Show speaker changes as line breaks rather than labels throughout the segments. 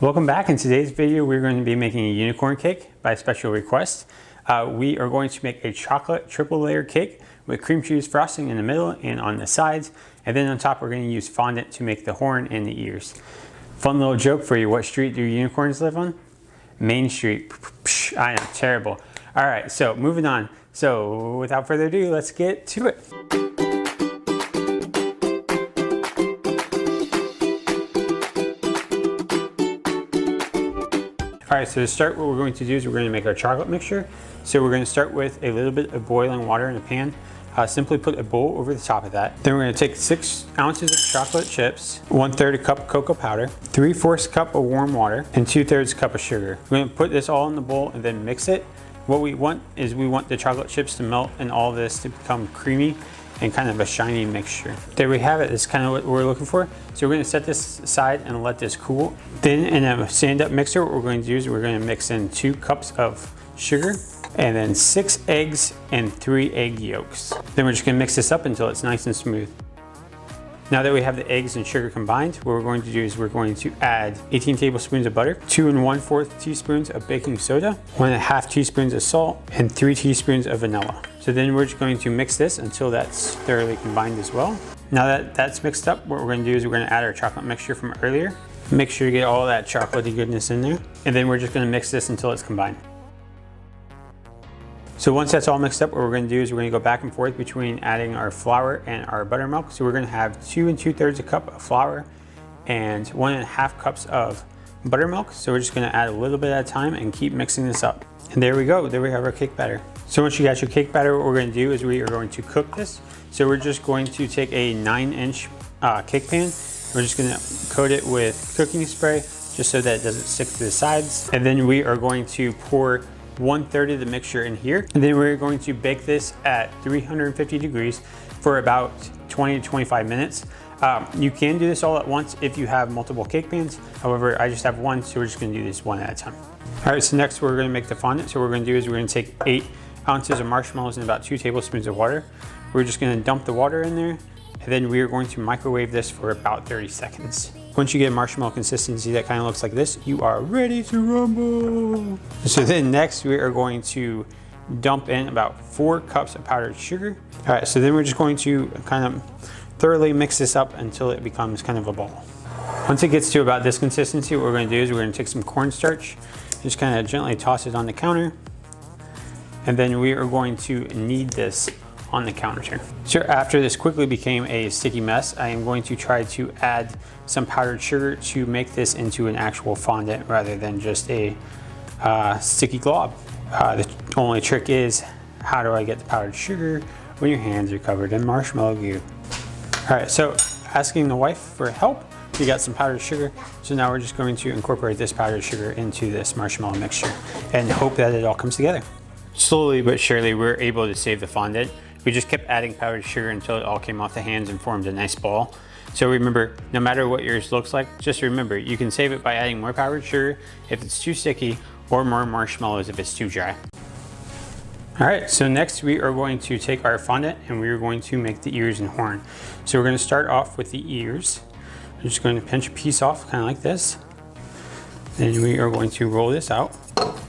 Welcome back. In today's video, we're going to be making a unicorn cake by special request. We are going to make a chocolate triple layer cake with cream cheese frosting in the middle and on the sides. And then on top, we're going to use fondant to make the horn and the ears. Fun little joke for you. What street do unicorns live on? Main Street. I know, terrible. All right, so moving on. So without further ado, let's get to it. All right, so to start, what we're going to do is we're going to make our chocolate mixture. So we're going to start with a little bit of boiling water in a pan. Simply put a bowl over the top of that. Then we're going to take 6 ounces of chocolate chips, 1/3 cup of cocoa powder, 3/4 cup of warm water, and 2/3 cup of sugar. We're going to put this all in the bowl and then mix it. What we want is we want the chocolate chips to melt and all this to become creamy and kind of a shiny mixture. There we have it. This is kind of what we're looking for. So we're going to set this aside and let this cool. Then in a stand-up mixer, what we're going to do is we're going to mix in 2 cups of sugar and then 6 eggs and 3 egg yolks. Then we're just going to mix this up until it's nice and smooth. Now that we have the eggs and sugar combined, what we're going to do is we're going to add 18 tablespoons of butter, 2 1/4 teaspoons of baking soda, 1.5 teaspoons of salt, and 3 teaspoons of vanilla. So then we're just going to mix this until that's thoroughly combined as well. Now that that's mixed up, what we're going to do is we're going to add our chocolate mixture from earlier. Make sure you get all that chocolatey goodness in there. And then we're just going to mix this until it's combined. So once that's all mixed up, what we're going to do is we're going to go back and forth between adding our flour and our buttermilk. So we're going to have 2 2/3 cup of flour and 1.5 cups of buttermilk. So we're just going to add a little bit at a time and keep mixing this up. And there we go. There we have our cake batter. So once you got your cake batter, what we're going to do is we are going to cook this. So we're just going to take a 9-inch cake pan. We're just going to coat it with cooking spray just so that it doesn't stick to the sides. And then we are going to pour 1/3 of the mixture in here. And then we're going to bake this at 350 degrees for about 20 to 25 minutes. You can do this all at once if you have multiple cake pans. However, I just have one, so we're just gonna do this one at a time. All right, so next we're gonna make the fondant. So what we're gonna do is we're gonna take 8 ounces of marshmallows and about 2 tablespoons of water. We're just gonna dump the water in there, and then we are going to microwave this for about 30 seconds. Once you get a marshmallow consistency that kind of looks like this, you are ready to rumble. So then next we are going to dump in about 4 cups of powdered sugar. All right, so then we're just going to kind of thoroughly mix this up until it becomes kind of a ball. Once it gets to about this consistency, what we're going to do is we're going to take some cornstarch, just kind of gently toss it on the counter, and then we are going to knead this on the counter. So after this quickly became a sticky mess, I am going to try to add some powdered sugar to make this into an actual fondant rather than just a sticky glob. The only trick is, how do I get the powdered sugar when your hands are covered in marshmallow goo? All right, so asking the wife for help, we got some powdered sugar. So now we're just going to incorporate this powdered sugar into this marshmallow mixture and hope that it all comes together. Slowly but surely, we're able to save the fondant. We just kept adding powdered sugar until it all came off the hands and formed a nice ball. So remember, no matter what yours looks like, just remember, you can save it by adding more powdered sugar if it's too sticky, or more marshmallows if it's too dry. All right, so next we are going to take our fondant and we are going to make the ears and horn. So we're going to start off with the ears. I'm just going to pinch a piece off, kind of like this. Then we are going to roll this out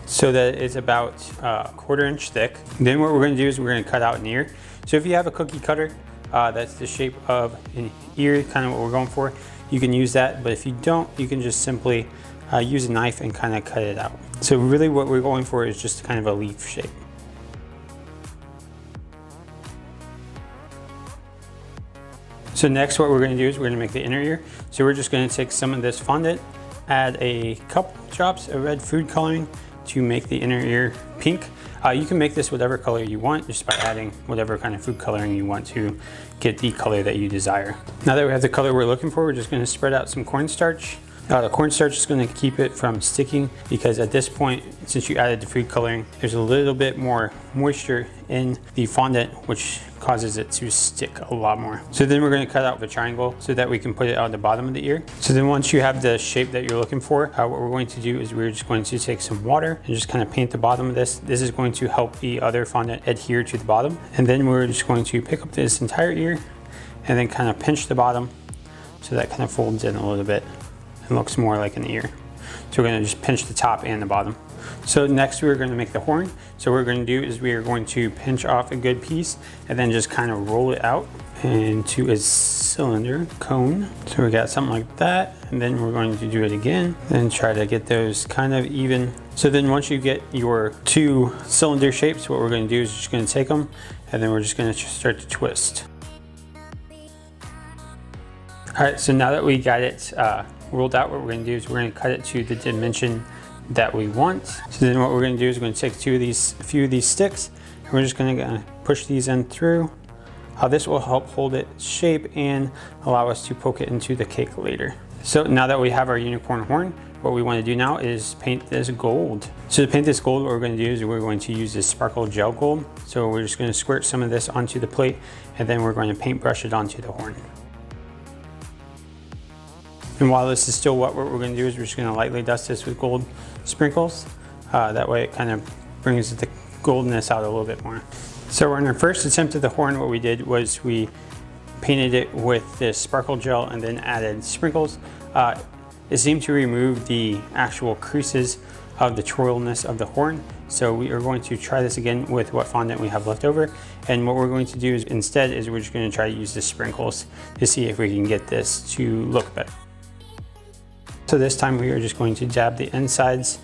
so that it's about 1/4 inch thick. Then what we're going to do is we're going to cut out an ear. So if you have a cookie cutter that's the shape of an ear, kind of what we're going for, you can use that. But if you don't, you can just simply use a knife and kind of cut it out. So really what we're going for is just kind of a leaf shape. So next what we're going to do is we're going to make the inner ear. So we're just going to take some of this fondant, add a couple drops of red food coloring to make the inner ear pink. You can make this whatever color you want just by adding whatever kind of food coloring you want to get the color that you desire. Now that we have the color we're looking for, we're just going to spread out some cornstarch. The cornstarch is going to keep it from sticking because at this point, since you added the food coloring, there's a little bit more moisture in the fondant, which causes it to stick a lot more. So then we're going to cut out the triangle so that we can put it on the bottom of the ear. So then once you have the shape that you're looking for, what we're going to do is we're just going to take some water and just kind of paint the bottom of this. This is going to help the other fondant adhere to the bottom. And then we're just going to pick up this entire ear and then kind of pinch the bottom so that kind of folds in a little bit and looks more like an ear. So we're going to just pinch the top and the bottom. So next we're going to make the horn. So what we're going to do is we are going to pinch off a good piece and then just kind of roll it out into a cylinder cone. So we got something like that, and then we're going to do it again, then try to get those kind of even. So then once you get your two cylinder shapes, what we're going to do is just going to take them and then we're just going to start to twist. All right, so now that we got it rolled out, what we're going to do is we're going to cut it to the dimension that we want. So then what we're going to do is we're going to take a few of these sticks, and we're just going to push these in through. This will help hold its shape and allow us to poke it into the cake later. So now that we have our unicorn horn, what we want to do now is paint this gold. So to paint this gold, what we're going to do is we're going to use this sparkle gel gold. So we're just going to squirt some of this onto the plate, and then we're going to paintbrush it onto the horn. And while this is still wet, what we're going to do is we're just going to lightly dust this with gold sprinkles. That way it kind of brings the goldness out a little bit more. So on our first attempt at the horn, what we did was we painted it with this sparkle gel and then added sprinkles. It seemed to remove the actual creases of the twirlness of the horn. So we are going to try this again with what fondant we have left over. And what we're going to do is instead is we're just going to try to use the sprinkles to see if we can get this to look better. So this time we are just going to dab the insides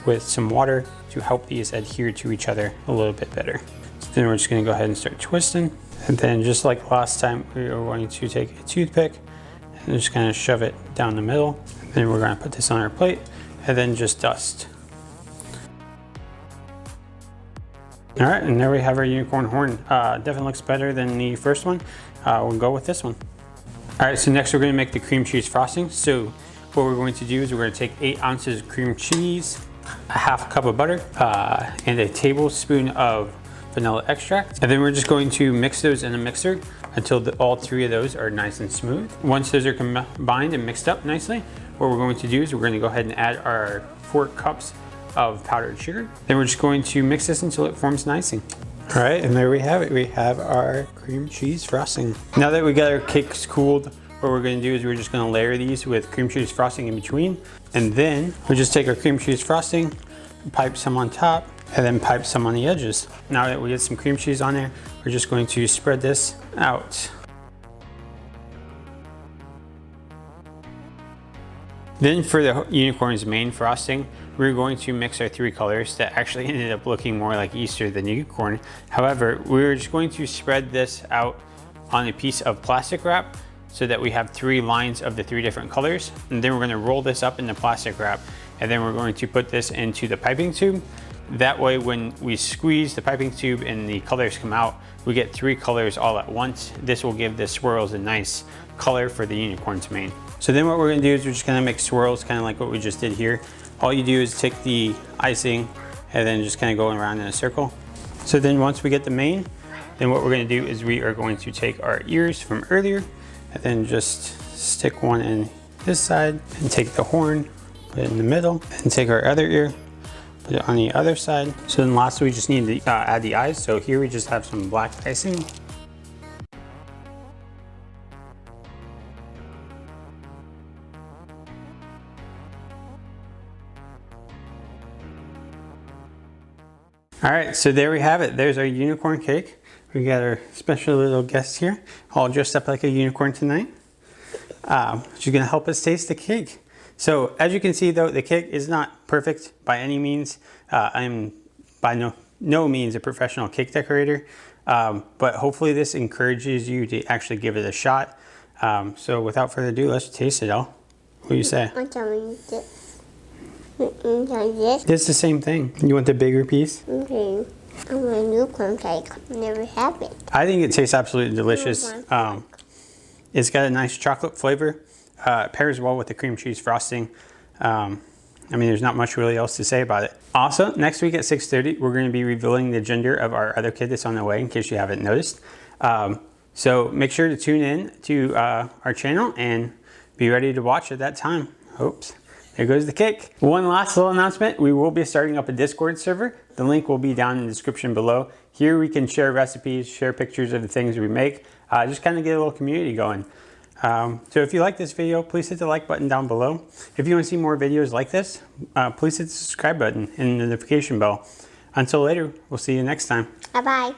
with some water to help these adhere to each other a little bit better. So then we're just going to go ahead and start twisting. And then just like last time, we are going to take a toothpick and just kind of shove it down the middle. And then we're going to put this on our plate and then just dust. All right, and there we have our unicorn horn. Definitely looks better than the first one. We'll go with this one. All right, so next we're going to make the cream cheese frosting. So what we're going to do is we're going to take 8 ounces of cream cheese, a half cup of butter, and a tablespoon of vanilla extract. And then we're just going to mix those in a mixer until all 3 of those are nice and smooth. Once those are combined and mixed up nicely, what we're going to do is we're going to go ahead and add our 4 cups of powdered sugar. Then we're just going to mix this until it forms an icing. All right, and there we have it. We have our cream cheese frosting. Now that we got our cakes cooled, what we're going to do is we're just going to layer these with cream cheese frosting in between. And then we just take our cream cheese frosting, pipe some on top, and then pipe some on the edges. Now that we get some cream cheese on there, we're just going to spread this out. Then for the unicorn's main frosting, we're going to mix our 3 colors that actually ended up looking more like Easter than unicorn. However, we're just going to spread this out on a piece of plastic wrap so that we have 3 lines of the 3 different colors. And then we're going to roll this up in the plastic wrap, and then we're going to put this into the piping tube. That way when we squeeze the piping tube and the colors come out, we get 3 colors all at once. This will give the swirls a nice color for the unicorn's mane. So then what we're going to do is we're just going to make swirls kind of like what we just did here. All you do is take the icing and then just kind of go around in a circle. So then once we get the mane, then what we're going to do is we are going to take our ears from earlier and then just stick one in this side and take the horn, put it in the middle, and take our other ear, put it on the other side. So then lastly, we just need to add the eyes. So here we just have some black icing. All right, so there we have it. There's our unicorn cake. We got our special little guest here, all dressed up like a unicorn tonight. She's gonna help us taste the cake. So as you can see though, the cake is not perfect by any means. I'm by no means a professional cake decorator, but hopefully this encourages you to actually give it a shot. So without further ado, let's taste it all. What do you say? It's the same thing. You want the bigger piece?
Okay. I want a unicorn cake. Never had it.
I think it tastes absolutely delicious. It's got a nice chocolate flavor. It pairs well with the cream cheese frosting. I mean, there's not much really else to say about it. Also, next week at 6:30, we're going to be revealing the gender of our other kid that's on the way, in case you haven't noticed. So make sure to tune in to our channel and be ready to watch at that time. Oops. There goes the cake. One last little announcement. We will be starting up a Discord server. The link will be down in the description below. Here we can share recipes, share pictures of the things we make, just kind of get a little community going. So if you like this video, please hit the like button down below. If you want to see more videos like this, please hit the subscribe button and the notification bell. Until later, we'll see you next time.
Bye-bye.